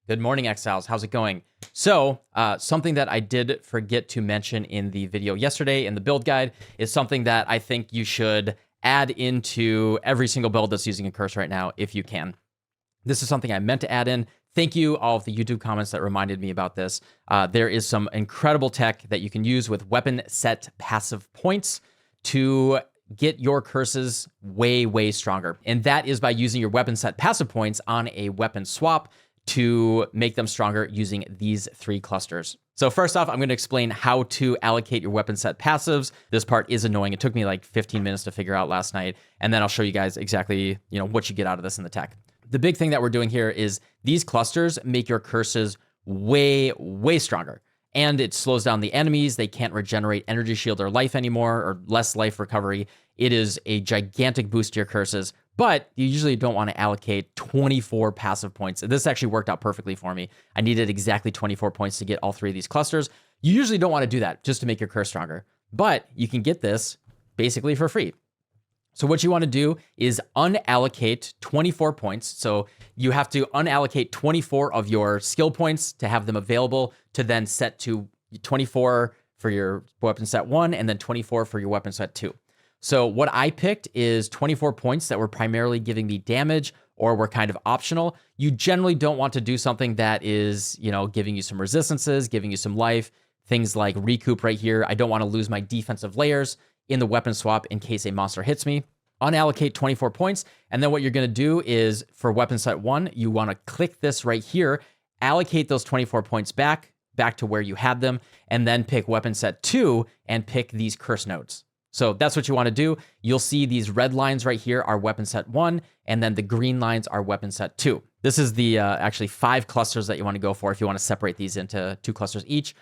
Good morning, Exiles. How's it going? So something that I did forget to mention in the video yesterday in the build guide is something that I think you should add into every single build that's using a curse right now, if you can. This is something I meant to add in. Thank you, all of the YouTube comments that reminded me about this. There is some incredible tech that you can use with weapon set passive points to get your curses way, way stronger. And that is by using your weapon set passive points on a weapon swap to make them stronger using these three clusters. So first off, I'm going to explain how to allocate your weapon set passives. This part is annoying. It took me like 15 minutes to figure out last night. And then I'll show you guys exactly, what you get out of this in the tech. The big thing that we're doing here is these clusters make your curses way, way stronger. And it slows down the enemies. They can't regenerate energy shield or life anymore, or less life recovery. It is a gigantic boost to your curses, but you usually don't want to allocate 24 passive points. This actually worked out perfectly for me. I needed exactly 24 points to get all three of these clusters. You usually don't want to do that just to make your curse stronger, but you can get this basically for free. So what you want to do is unallocate 24 points. So you have to unallocate 24 of your skill points to have them available to then set to 24 for your weapon set 1 and then 24 for your weapon set 2. So what I picked is 24 points that were primarily giving me damage or were kind of optional. You generally don't want to do something that is, giving you some resistances, giving you some life, things like recoup right here. I don't want to lose my defensive layers in the weapon swap in case a monster hits me. Unallocate 24 points. And then what you're going to do is for weapon set 1, you want to click this right here, allocate those 24 points back to where you had them, and then pick weapon set 2 and pick these curse nodes. So that's what you want to do. You'll see these red lines right here are weapon set 1, and then the green lines are weapon set 2. This is the actually 5 clusters that you want to go for if you want to separate these into 2 clusters each.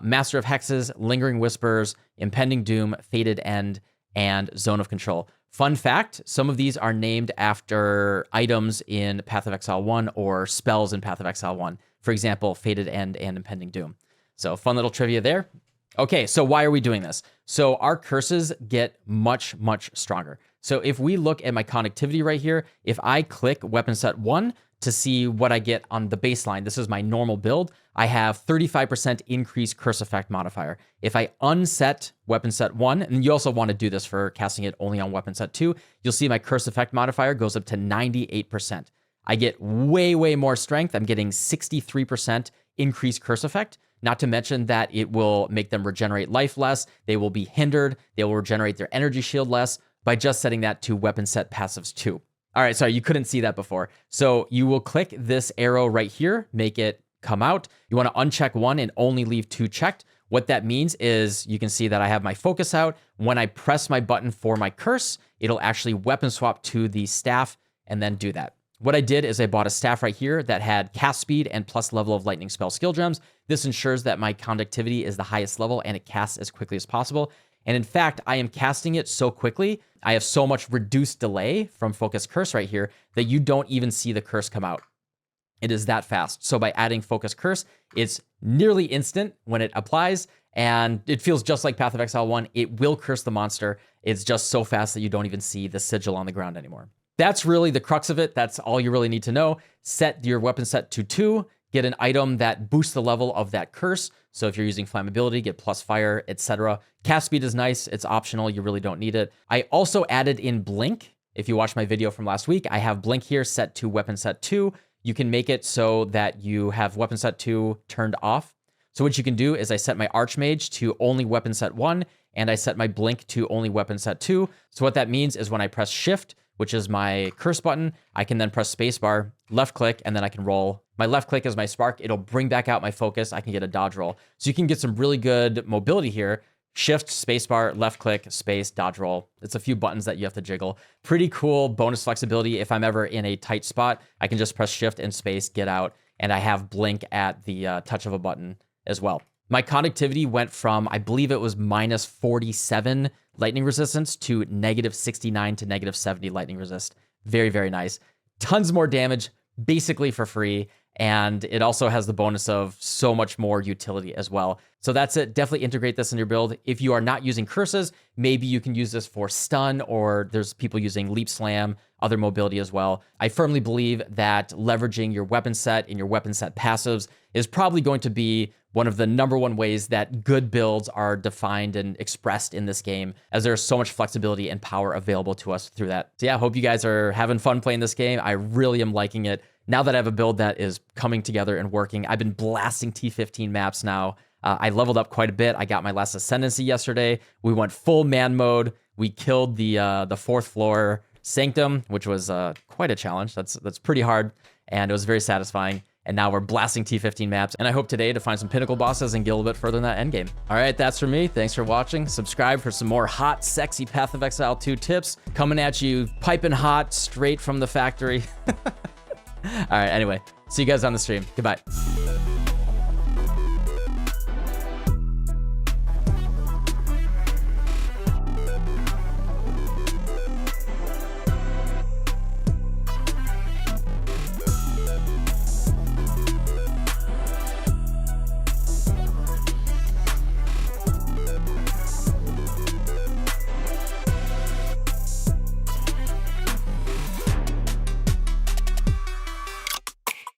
Master of Hexes, Lingering Whispers, Impending Doom, Fated End, and Zone of Control. Fun fact, some of these are named after items in Path of Exile 1 or spells in Path of Exile 1. For example, Fated End and Impending Doom. So fun little trivia there. Okay, so why are we doing this? So our curses get much, much stronger. So if we look at my connectivity right here, if I click weapon set 1 to see what I get on the baseline, this is my normal build, I have 35% increased curse effect modifier. If I unset weapon set 1, and you also want to do this for casting it only on weapon set 2, you'll see my curse effect modifier goes up to 98%. I get way, way more strength. I'm getting 63% increased curse effect. Not to mention that it will make them regenerate life less. They will be hindered. They will regenerate their energy shield less by just setting that to weapon set passives 2. All right, sorry, you couldn't see that before. So you will click this arrow right here, make it come out. You want to uncheck 1 and only leave 2 checked. What that means is you can see that I have my focus out. When I press my button for my curse, it'll actually weapon swap to the staff and then do that. What I did is I bought a staff right here that had cast speed and plus level of lightning spell skill gems. This ensures that my conductivity is the highest level and it casts as quickly as possible. And in fact, I am casting it so quickly, I have so much reduced delay from focus curse right here that you don't even see the curse come out. It is that fast. So by adding focus curse, it's nearly instant when it applies, and it feels just like Path of Exile 1. It will curse the monster. It's just so fast that you don't even see the sigil on the ground anymore. That's really the crux of it. That's all you really need to know. Set your weapon set to 2, get an item that boosts the level of that curse. So if you're using flammability, get plus fire, etc. Cast speed is nice. It's optional. You really don't need it. I also added in blink. If you watched my video from last week, I have blink here set to weapon set 2. You can make it so that you have weapon set 2 turned off. So what you can do is I set my Archmage to only weapon set 1, and I set my blink to only weapon set 2. So what that means is when I press shift, which is my curse button, I can then press spacebar, left click, and then I can roll. My left click is my spark. It'll bring back out my focus. I can get a dodge roll. So you can get some really good mobility here. Shift, spacebar, left click, space, dodge roll. It's a few buttons that you have to jiggle. Pretty cool bonus flexibility. If I'm ever in a tight spot, I can just press shift and space, get out, and I have blink at the touch of a button as well. My conductivity went from, I believe it was minus 47 lightning resistance to negative 69 to negative 70 lightning resist. Very, very nice. Tons more damage, basically for free. And it also has the bonus of so much more utility as well. So that's it. Definitely integrate this in your build. If you are not using curses, maybe you can use this for stun, or there's people using leap slam, other mobility as well. I firmly believe that leveraging your weapon set and your weapon set passives is probably going to be one of the #1 ways that good builds are defined and expressed in this game, as there's so much flexibility and power available to us through that. So yeah, I hope you guys are having fun playing this game. I really am liking it. Now that I have a build that is coming together and working, I've been blasting T15 maps now. I leveled up quite a bit. I got my last Ascendancy yesterday. We went full man mode. We killed the 4th floor Sanctum, which was quite a challenge. That's pretty hard, and it was very satisfying. And now we're blasting T15 maps, and I hope today to find some pinnacle bosses and get a little bit further in that endgame. All right, that's for me. Thanks for watching. Subscribe for some more hot, sexy Path of Exile 2 tips coming at you piping hot straight from the factory. All right, anyway, see you guys on the stream. Goodbye.